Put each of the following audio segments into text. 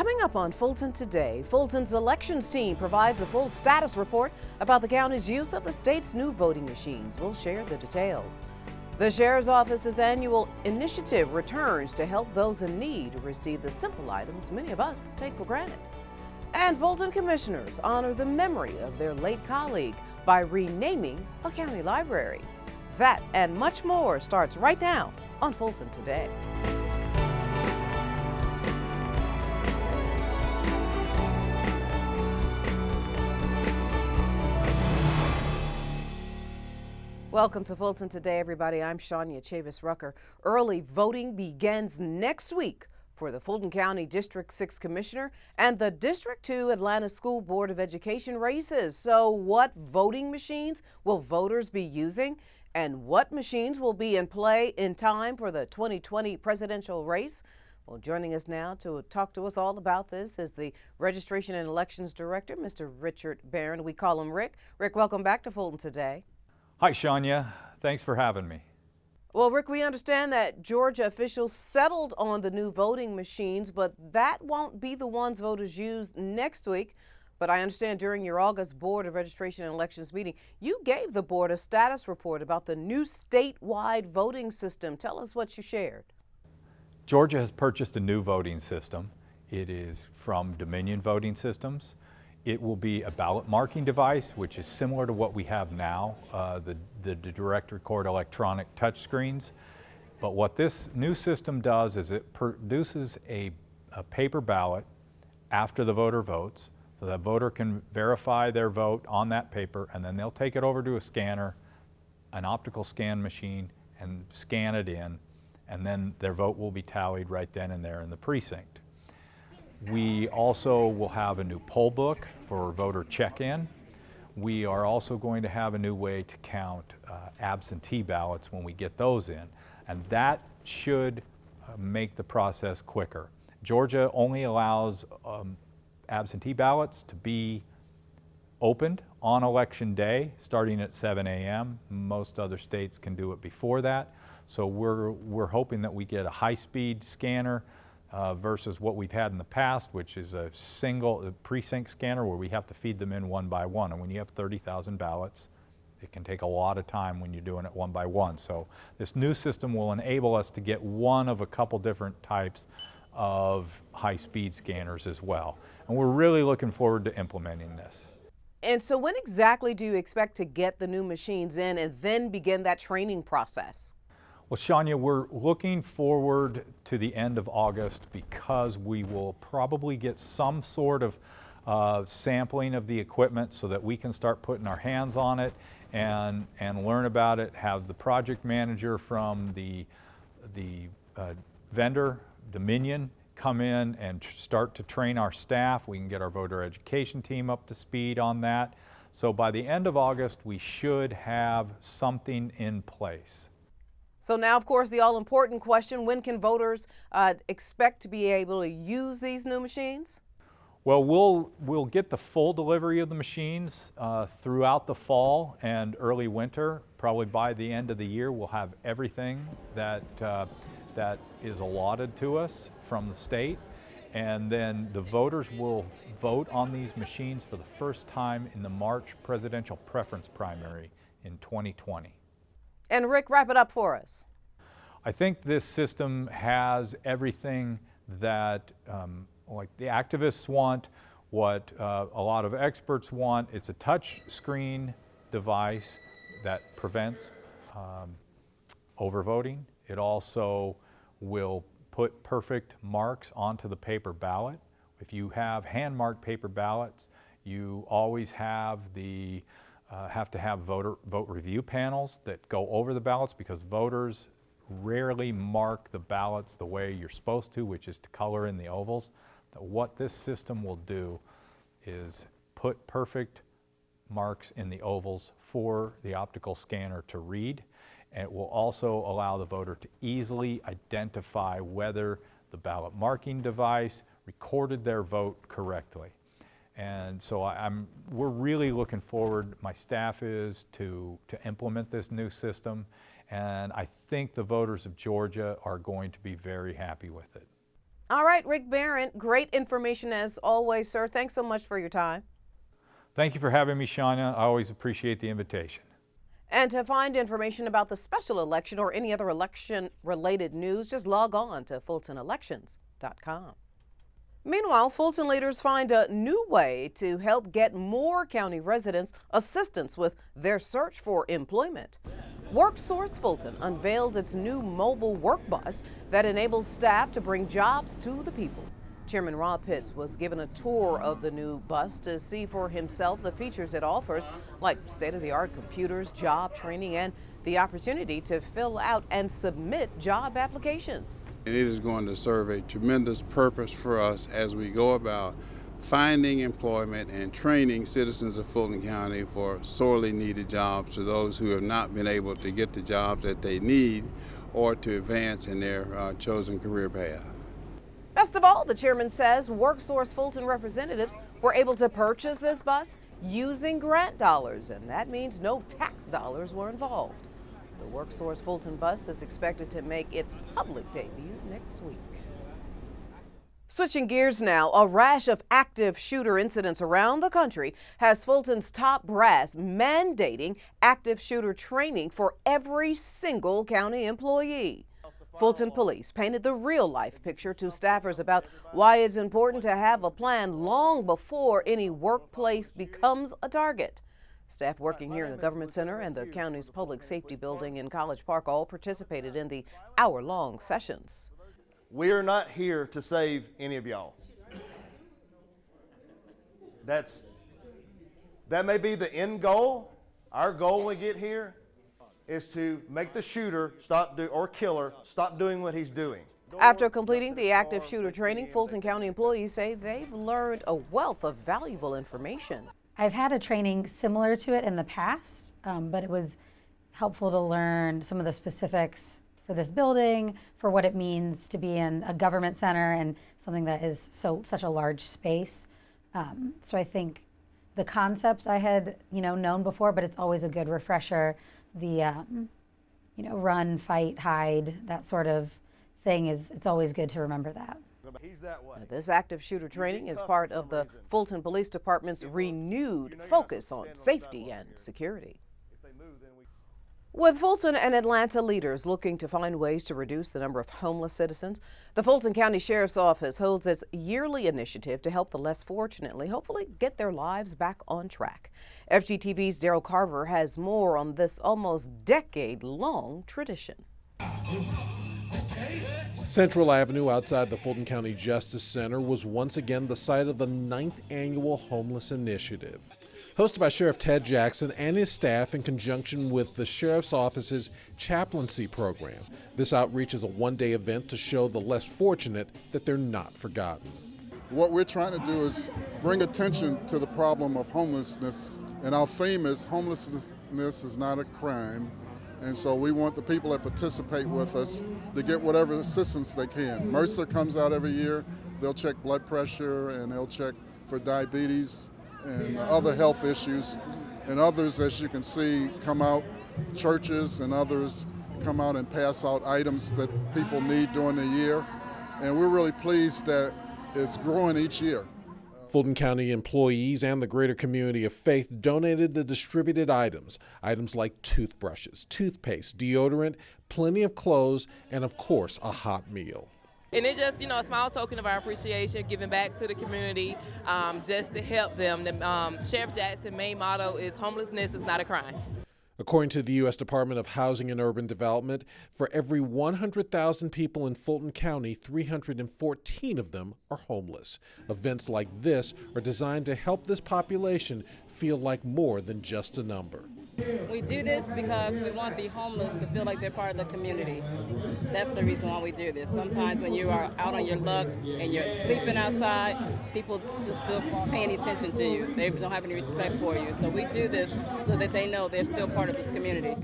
Coming up on Fulton Today, Fulton's elections team provides a full status report about the county's use of the state's new voting machines. We'll share the details. The Sheriff's Office's annual initiative returns to help those in need receive the simple items many of us take for granted. And Fulton commissioners honor the memory of their late colleague by renaming a county library. That and much more starts right now on Fulton Today. Welcome to Fulton Today, everybody. I'm Shania Chavis-Rucker. Early voting begins next week for the Fulton County District 6 Commissioner and the District 2 Atlanta School Board of Education races. So what voting machines will voters be using? And what machines will be in play in time for the 2020 presidential race? Well, joining us now to talk to us all about this is the Registration and Elections Director, Mr. Richard Barron. We call him Rick. Rick, welcome back to Fulton Today. Hi, Shania. Thanks for having me. Well, Rick, we understand that Georgia officials settled on the new voting machines, but that won't be the ones voters use next week. But I understand during your August Board of Registration and Elections meeting, you gave the board a status report about the new statewide voting system. Tell us what you shared. Georgia has purchased a new voting system. It is from Dominion Voting Systems. It will be a ballot marking device, which is similar to what we have now, the direct record electronic touchscreens. But what this new system does is it produces a paper ballot after the voter votes, so that voter can verify their vote on that paper, and then they'll take it over to a scanner, an optical scan machine, and scan it in, and then their vote will be tallied right then and there in the precinct. We also will have a new poll book for voter check-in. We are also going to have a new way to count absentee ballots when we get those in, and that should make the process quicker. Georgia only allows absentee ballots to be opened on election day starting at 7 a.m. Most other states can do it before that, so we're hoping that we get a high-speed scanner versus what we've had in the past, which is a single precinct scanner where we have to feed them in one by one. And when you have 30,000 ballots, it can take a lot of time when you're doing it one by one. So this new system will enable us to get one of a couple different types of high-speed scanners as well. And we're really looking forward to implementing this. And so when exactly do you expect to get the new machines in and then begin that training process? Well, Shania, we're looking forward to the end of August because we will probably get some sort of sampling of the equipment so that we can start putting our hands on it and learn about it, have the project manager from the vendor, Dominion, come in and start to train our staff. We can get our voter education team up to speed on that. So by the end of August, we should have something in place. So now, of course, the all-important question, when can voters expect to be able to use these new machines? Well, we'll get the full delivery of the machines throughout the fall and early winter. Probably by the end of the year, we'll have everything that is allotted to us from the state. And then the voters will vote on these machines for the first time in the March presidential preference primary in 2020. And Rick, wrap it up for us. I think this system has everything that like the activists want, what a lot of experts want. It's a touch screen device that prevents overvoting. It also will put perfect marks onto the paper ballot. If you have hand-marked paper ballots, you always have to have vote review panels that go over the ballots because voters rarely mark the ballots the way you're supposed to, which is to color in the ovals. What this system will do is put perfect marks in the ovals for the optical scanner to read. And it will also allow the voter to easily identify whether the ballot marking device recorded their vote correctly. And so we're really looking forward, my staff is, to implement this new system. And I think the voters of Georgia are going to be very happy with it. All right, Rick Barron, great information as always, sir. Thanks so much for your time. Thank you for having me, Shauna. I always appreciate the invitation. And to find information about the special election or any other election-related news, just log on to fultonelections.com. Meanwhile, Fulton leaders find a new way to help get more county residents assistance with their search for employment. WorkSource Fulton unveiled its new mobile work bus that enables staff to bring jobs to the people. Chairman Rob Pitts was given a tour of the new bus to see for himself the features it offers, like state-of-the-art computers, job training, and the opportunity to fill out and submit job applications. It is going to serve a tremendous purpose for us as we go about finding employment and training citizens of Fulton County for sorely needed jobs, to those who have not been able to get the jobs that they need or to advance in their chosen career path. Best of all, the chairman says WorkSource Fulton representatives were able to purchase this bus using grant dollars, and that means no tax dollars were involved. The WorkSource Fulton Bus is expected to make its public debut next week. Switching gears now, a rash of active shooter incidents around the country has Fulton's top brass mandating active shooter training for every single county employee. Fulton Police painted the real-life picture to staffers about why it's important to have a plan long before any workplace becomes a target. Staff working here in the Government Center and the county's public safety building in College Park all participated in the hour-long sessions. We are not here to save any of y'all. That may be the end goal. Our goal when we get here is to make the shooter or killer stop doing what he's doing. After completing the active shooter training, Fulton County employees say they've learned a wealth of valuable information. I've had a training similar to it in the past, but it was helpful to learn some of the specifics for this building, for what it means to be in a government center and something that is such a large space. So I think the concepts I had known before, but it's always a good refresher. The run, fight, hide, that sort of thing it's always good to remember that. This active shooter training is part of the Fulton Police Department's renewed focus on safety and security. With Fulton and Atlanta leaders looking to find ways to reduce the number of homeless citizens, the Fulton County Sheriff's Office holds its yearly initiative to help the less fortunately hopefully get their lives back on track. FGTV's Daryl Carver has more on this almost decade-long tradition. Central Avenue outside the Fulton County Justice Center was once again the site of the 9th annual Homeless Initiative. Hosted by Sheriff Ted Jackson and his staff in conjunction with the Sheriff's Office's chaplaincy program. This outreach is a one-day event to show the less fortunate that they're not forgotten. What we're trying to do is bring attention to the problem of homelessness, and our theme is homelessness is not a crime. And so we want the people that participate with us to get whatever assistance they can. Mercer comes out every year. They'll check blood pressure and they'll check for diabetes and other health issues. And others, as you can see, come out, churches and others come out and pass out items that people need during the year. And we're really pleased that it's growing each year. Fulton County employees and the greater community of faith donated the distributed items like toothbrushes, toothpaste, deodorant, plenty of clothes, and of course, a hot meal. And it's just, a small token of our appreciation, giving back to the community, just to help them. Sheriff Jackson's main motto is homelessness is not a crime. According to the U.S. Department of Housing and Urban Development, for every 100,000 people in Fulton County, 314 of them are homeless. Events like this are designed to help this population feel like more than just a number. We do this because we want the homeless to feel like they're part of the community. That's the reason why we do this. Sometimes when you are out on your luck and you're sleeping outside, people just still paying attention to you. They don't have any respect for you. So we do this so that they know they're still part of this community.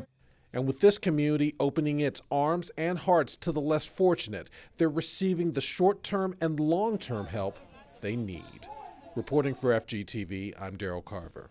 And with this community opening its arms and hearts to the less fortunate, they're receiving the short-term and long-term help they need. Reporting for FGTV, I'm Daryl Carver.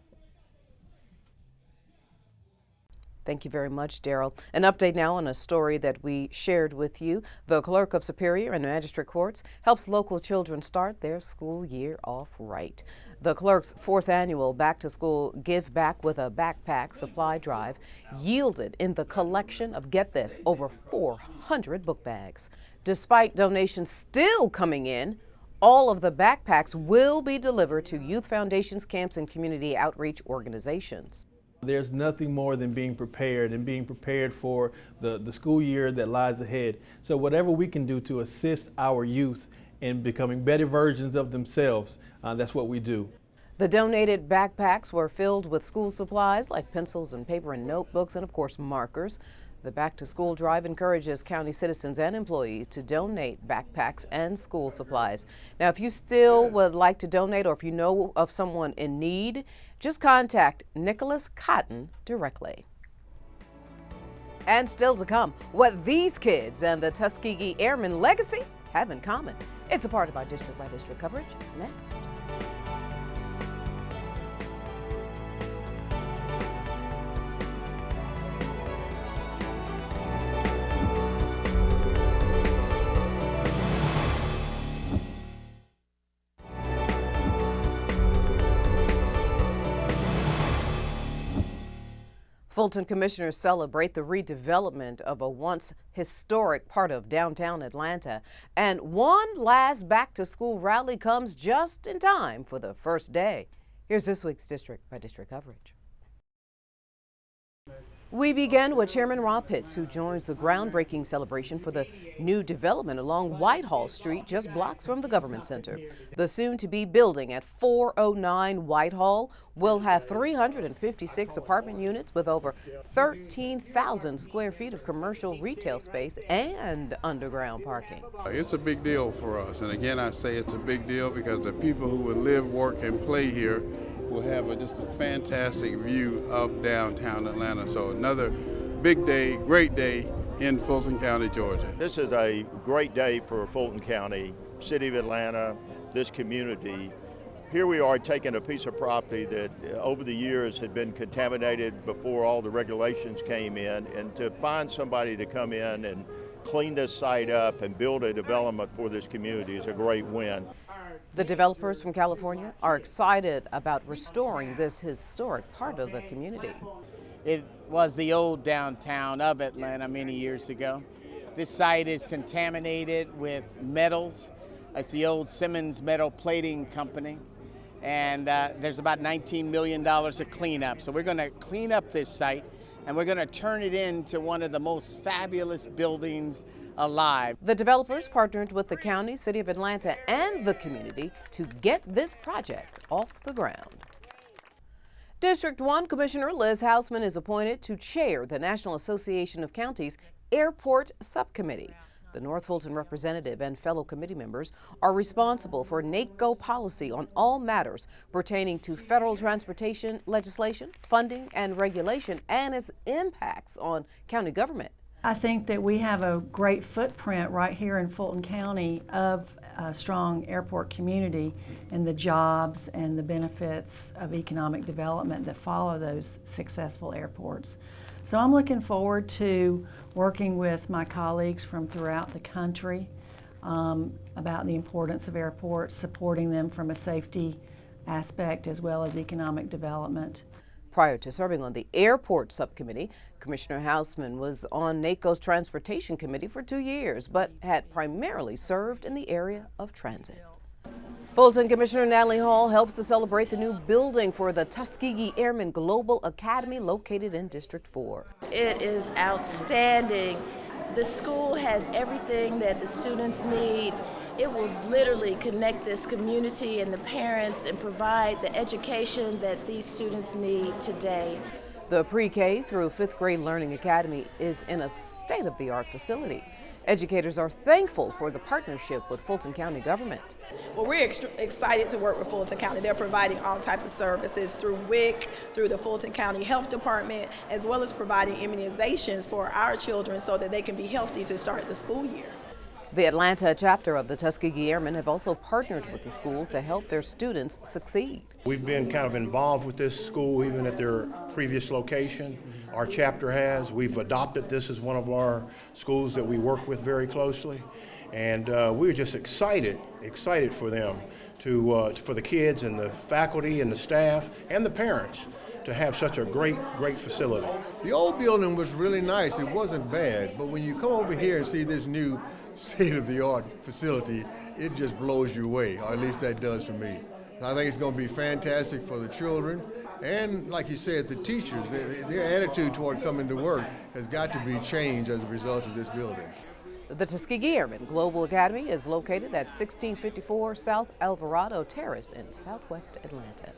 Thank you very much, Daryl. An update now on a story that we shared with you. The Clerk of Superior and Magistrate Courts helps local children start their school year off right. The clerk's 4th annual Back to School Give Back with a Backpack supply drive yielded in the collection of, get this, over 400 book bags. Despite donations still coming in, all of the backpacks will be delivered to youth foundations, camps, and community outreach organizations. There's nothing more than being prepared and being prepared for the school year that lies ahead. So whatever we can do to assist our youth in becoming better versions of themselves, that's what we do. The donated backpacks were filled with school supplies like pencils and paper and notebooks and, of course, markers. The Back to School drive encourages county citizens and employees to donate backpacks and school supplies. Now, if you still would like to donate or if you know of someone in need, just contact Nicholas Cotton directly. And still to come, what these kids and the Tuskegee Airmen legacy have in common. It's a part of our district by district coverage next. Fulton commissioners celebrate the redevelopment of a once historic part of downtown Atlanta. And one last back-to-school rally comes just in time for the first day. Here's this week's district by district coverage. We begin with Chairman Rob Pitts, who joins the groundbreaking celebration for the new development along Whitehall Street, just blocks from the Government Center. The soon-to-be building at 409 Whitehall will have 356 apartment units with over 13,000 square feet of commercial retail space and underground parking. It's a big deal for us, and again I say it's a big deal because the people who will live, work, and play here will have just a fantastic view of downtown Atlanta. So another big day, great day in Fulton County, Georgia. This is a great day for Fulton County, City of Atlanta, this community. Here we are taking a piece of property that over the years had been contaminated before all the regulations came in, and to find somebody to come in and clean this site up and build a development for this community is a great win. The developers from California are excited about restoring this historic part of the community. It was the old downtown of Atlanta many years ago. This site is contaminated with metals. It's the old Simmons Metal Plating Company. And there's about $19 million of cleanup. So we're going to clean up this site and we're going to turn it into one of the most fabulous buildings alive. The developers partnered with the county, City of Atlanta, and the community to get this project off the ground. District 1 Commissioner Liz Hausman is appointed to chair the National Association of Counties Airport Subcommittee. The North Fulton representative and fellow committee members are responsible for NACO policy on all matters pertaining to federal transportation legislation, funding, and regulation, and its impacts on county government. I think that we have a great footprint right here in Fulton County of a strong airport community and the jobs and the benefits of economic development that follow those successful airports. So I'm looking forward to working with my colleagues from throughout the country about the importance of airports, supporting them from a safety aspect as well as economic development. Prior to serving on the Airport Subcommittee, Commissioner Hausman was on NACO's Transportation Committee for 2 years, but had primarily served in the area of transit. Fulton Commissioner Natalie Hall helps to celebrate the new building for the Tuskegee Airmen Global Academy located in District 4. It is outstanding. The school has everything that the students need. It will literally connect this community and the parents and provide the education that these students need today. The pre-K through 5th grade Learning Academy is in a state-of-the-art facility. Educators are thankful for the partnership with Fulton County government. Well, we're excited to work with Fulton County. They're providing all types of services through WIC, through the Fulton County Health Department, as well as providing immunizations for our children so that they can be healthy to start the school year. The Atlanta chapter of the Tuskegee Airmen have also partnered with the school to help their students succeed. We've been kind of involved with this school even at their previous location. Our chapter has. We've adopted this as one of our schools that we work with very closely. And we're just excited for them for the kids and the faculty and the staff and the parents to have such a great facility. The old building was really nice. It wasn't bad, but when you come over here and see this new state-of-the-art facility, it just blows you away, or at least that does for me. I think it's going to be fantastic for the children, and like you said, the teachers. Their attitude toward coming to work has got to be changed as a result of this building. The Tuskegee Airmen Global Academy is located at 1654 South Alvarado Terrace in southwest Atlanta.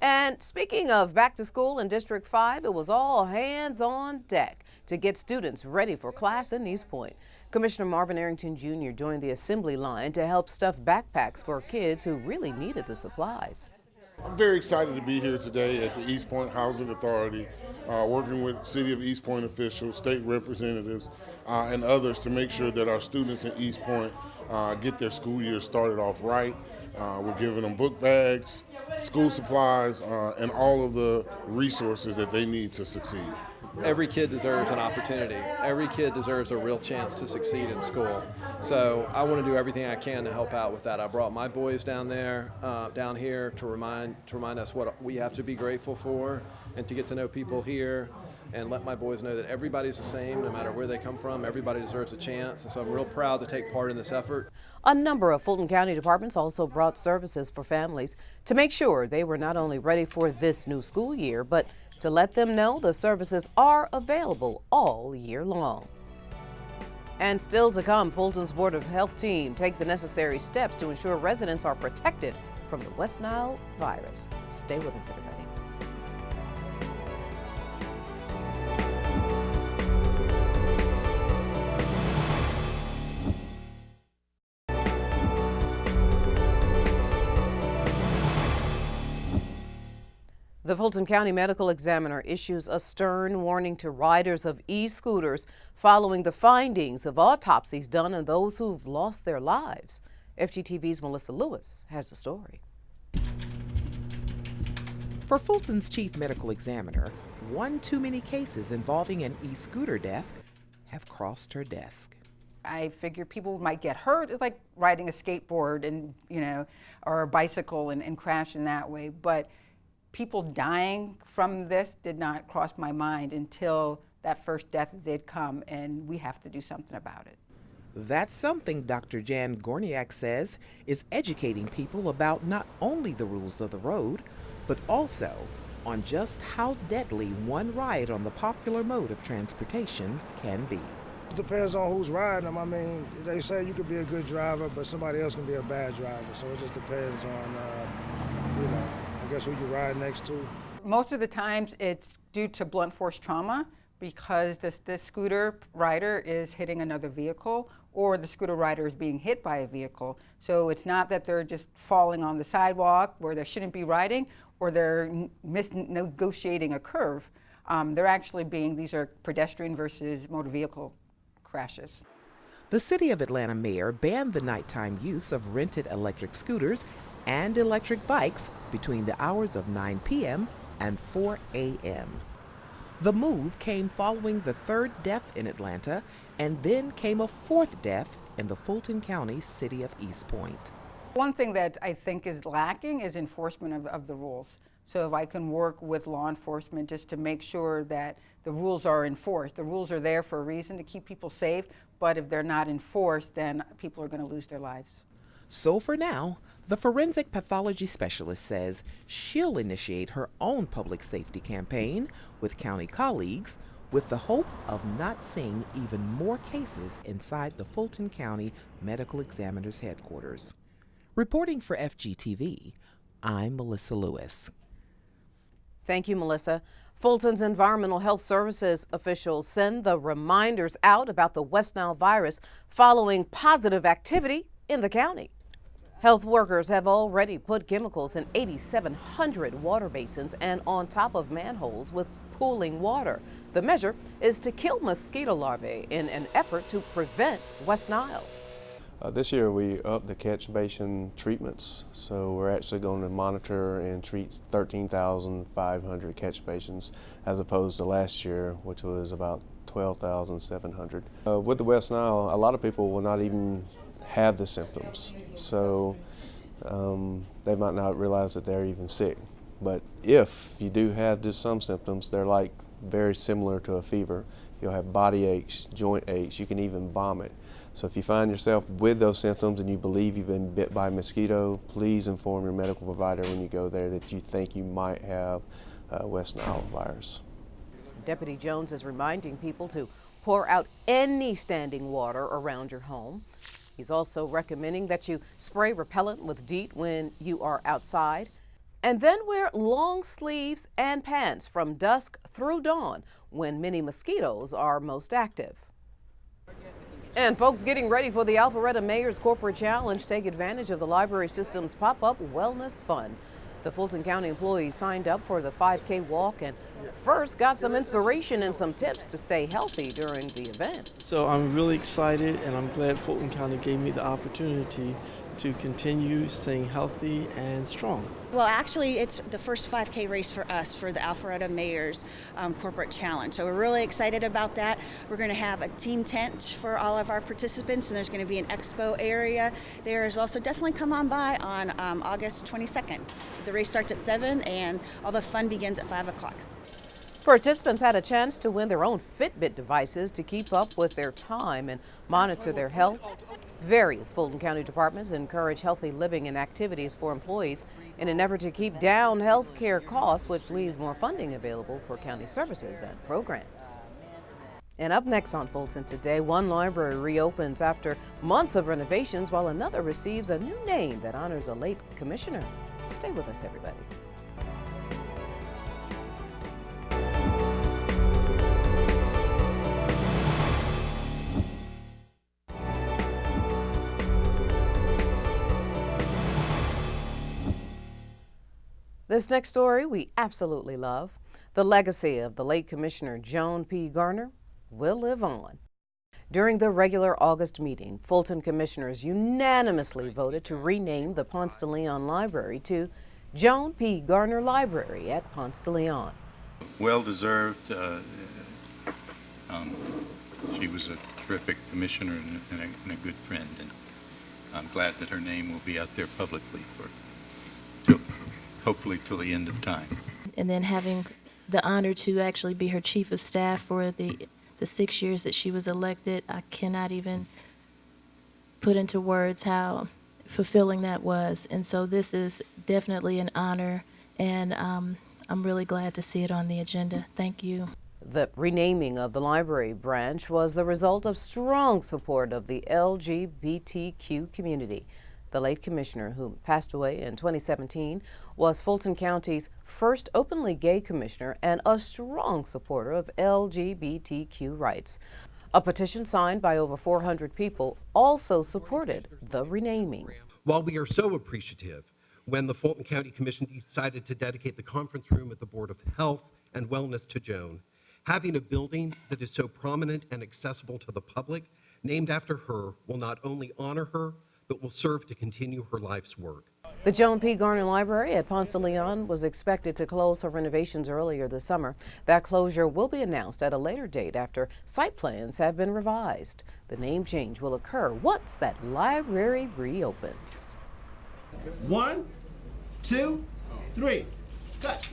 And speaking of back to school in District 5, it was all hands on deck to get students ready for class in East Point. Commissioner Marvin Arrington Jr. joined the assembly line to help stuff backpacks for kids who really needed the supplies. I'm very excited to be here today at the East Point Housing Authority, working with City of East Point officials, state representatives, and others to make sure that our students in East Point get their school year started off right. We're giving them book bags, school supplies, and all of the resources that they need to succeed. Every kid deserves an opportunity. Every kid deserves a real chance to succeed in school. So I want to do everything I can to help out with that. I brought my boys down here to remind us what we have to be grateful for, and to get to know people here and let my boys know that everybody's the same, no matter where they come from. Everybody deserves a chance, and so I'm real proud to take part in this effort. A number of Fulton County departments also brought services for families to make sure they were not only ready for this new school year, but to let them know the services are available all year long. And still to come, Fulton's Board of Health team takes the necessary steps to ensure residents are protected from the West Nile virus. Stay with us, everybody. The Fulton County Medical Examiner issues a stern warning to riders of e-scooters following the findings of autopsies done on those who've lost their lives. FGTV's Melissa Lewis has the story. For Fulton's chief medical examiner, one too many cases involving an e-scooter death have crossed her desk. I figure people might get hurt. It's like riding a skateboard and, or a bicycle and crashing that way. But people dying from this did not cross my mind until that first death did come, and we have to do something about it. That's something Dr. Jan Gorniak says is educating people about not only the rules of the road, but also on just how deadly one ride on the popular mode of transportation can be. It depends on who's riding them. I mean, they say you could be a good driver, but somebody else can be a bad driver. So it just depends on, I guess who you ride next to. Most of the times it's due to blunt force trauma because this scooter rider is hitting another vehicle, or the scooter rider is being hit by a vehicle. So it's not that they're just falling on the sidewalk where they shouldn't be riding, or they're misnegotiating a curve. They're actually these are pedestrian versus motor vehicle crashes. The City of Atlanta mayor banned the nighttime use of rented electric scooters and electric bikes between the hours of 9 p.m. and 4 a.m. The move came following the third death in Atlanta, and then came a fourth death in the Fulton County city of East Point. One thing that I think is lacking is enforcement of the rules. So if I can work with law enforcement just to make sure that the rules are enforced. The rules are there for a reason, to keep people safe, but if they're not enforced, then people are going to lose their lives. So for now, the forensic pathology specialist says she'll initiate her own public safety campaign with county colleagues, with the hope of not seeing even more cases inside the Fulton County Medical Examiner's headquarters. Reporting for FGTV, I'm Melissa Lewis. Thank you, Melissa. Fulton's Environmental Health Services officials send the reminders out about the West Nile virus following positive activity in the county. Health workers have already put chemicals in 8,700 water basins and on top of manholes with pooling water. The measure is to kill mosquito larvae in an effort to prevent West Nile. This year we upped the catch basin treatments, so we're actually going to monitor and treat 13,500 catch basins as opposed to last year, which was about 12,700. With the West Nile, a lot of people will not even have the symptoms, so they might not realize that they're even sick. But if you do have just some symptoms, they're like very similar to a fever. You'll have body aches, joint aches, you can even vomit. So if you find yourself with those symptoms and you believe you've been bit by a mosquito, please inform your medical provider when you go there that you think you might have West Nile virus. Deputy Jones is reminding people to pour out any standing water around your home. He's also recommending that you spray repellent with DEET when you are outside. And then wear long sleeves and pants from dusk through dawn when many mosquitoes are most active. And folks getting ready for the Alpharetta Mayor's Corporate Challenge take advantage of the library system's pop-up wellness fund. The Fulton County employees signed up for the 5K walk and first got some inspiration and some tips to stay healthy during the event. So I'm really excited, and I'm glad Fulton County gave me the opportunity to continue staying healthy and strong. Well, actually, it's the first 5K race for us for the Alpharetta Mayor's Corporate Challenge. So we're really excited about that. We're going to have a team tent for all of our participants, and there's going to be an expo area there as well. So definitely come on by on August 22nd. The race starts at 7 and all the fun begins at 5 o'clock. Participants had a chance to win their own Fitbit devices to keep up with their time and monitor their health. Various Fulton County departments encourage healthy living and activities for employees in an effort to keep down health care costs, which leaves more funding available for county services and programs. And up next on Fulton Today, one library reopens after months of renovations while another receives a new name that honors a late commissioner. Stay with us, everybody. This next story we absolutely love. The legacy of the late Commissioner Joan P. Garner will live on. During the regular August meeting, Fulton commissioners unanimously voted to rename the Ponce de Leon Library to Joan P. Garner Library at Ponce de Leon. Well deserved. She was a terrific commissioner and a good friend, and I'm glad that her name will be out there publicly hopefully till the end of time. And then having the honor to actually be her chief of staff for the 6 years that she was elected, I cannot even put into words how fulfilling that was. And so this is definitely an honor, and I'm really glad to see it on the agenda. Thank you. The renaming of the library branch was the result of strong support of the LGBTQ community. The late commissioner, who passed away in 2017, was Fulton County's first openly gay commissioner and a strong supporter of LGBTQ rights. A petition signed by over 400 people also supported the renaming. While we are so appreciative when the Fulton County Commission decided to dedicate the conference room at the Board of Health and Wellness to Joan, having a building that is so prominent and accessible to the public, named after her, will not only honor her, but will serve to continue her life's work. The Joan P. Garner Library at Ponce de Leon was expected to close for renovations earlier this summer. That closure will be announced at a later date after site plans have been revised. The name change will occur once that library reopens. 1, 2, 3, cut.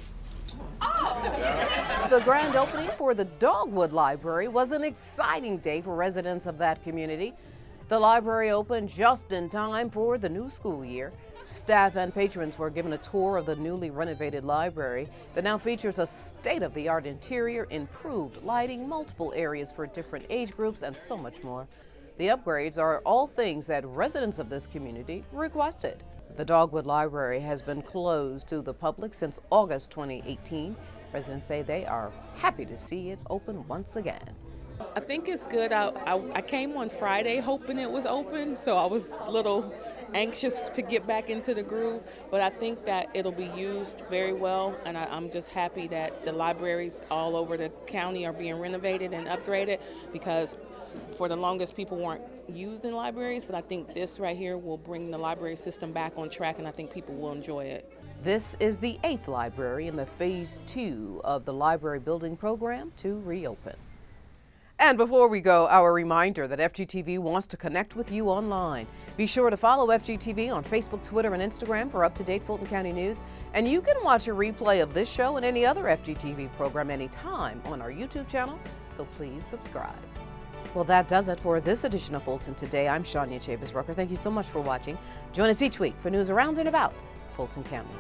The grand opening for the Dogwood Library was an exciting day for residents of that community. The library opened just in time for the new school year. Staff and patrons were given a tour of the newly renovated library that now features a state-of-the-art interior, improved lighting, multiple areas for different age groups, and so much more. The upgrades are all things that residents of this community requested. The Dogwood Library has been closed to the public since August 2018. Residents say they are happy to see it open once again. I think it's good. I came on Friday hoping it was open, so I was a little anxious to get back into the groove, but I think that it'll be used very well, and I'm just happy that the libraries all over the county are being renovated and upgraded, because for the longest people weren't used in libraries, but I think this right here will bring the library system back on track, and I think people will enjoy it. This is the 8th library in the Phase 2 of the library building program to reopen. And before we go, our reminder that FGTV wants to connect with you online. Be sure to follow FGTV on Facebook, Twitter, and Instagram for up-to-date Fulton County news. And you can watch a replay of this show and any other FGTV program anytime on our YouTube channel, so please subscribe. Well, that does it for this edition of Fulton Today. I'm Shania Chavis Rucker. Thank you so much for watching. Join us each week for news around and about Fulton County.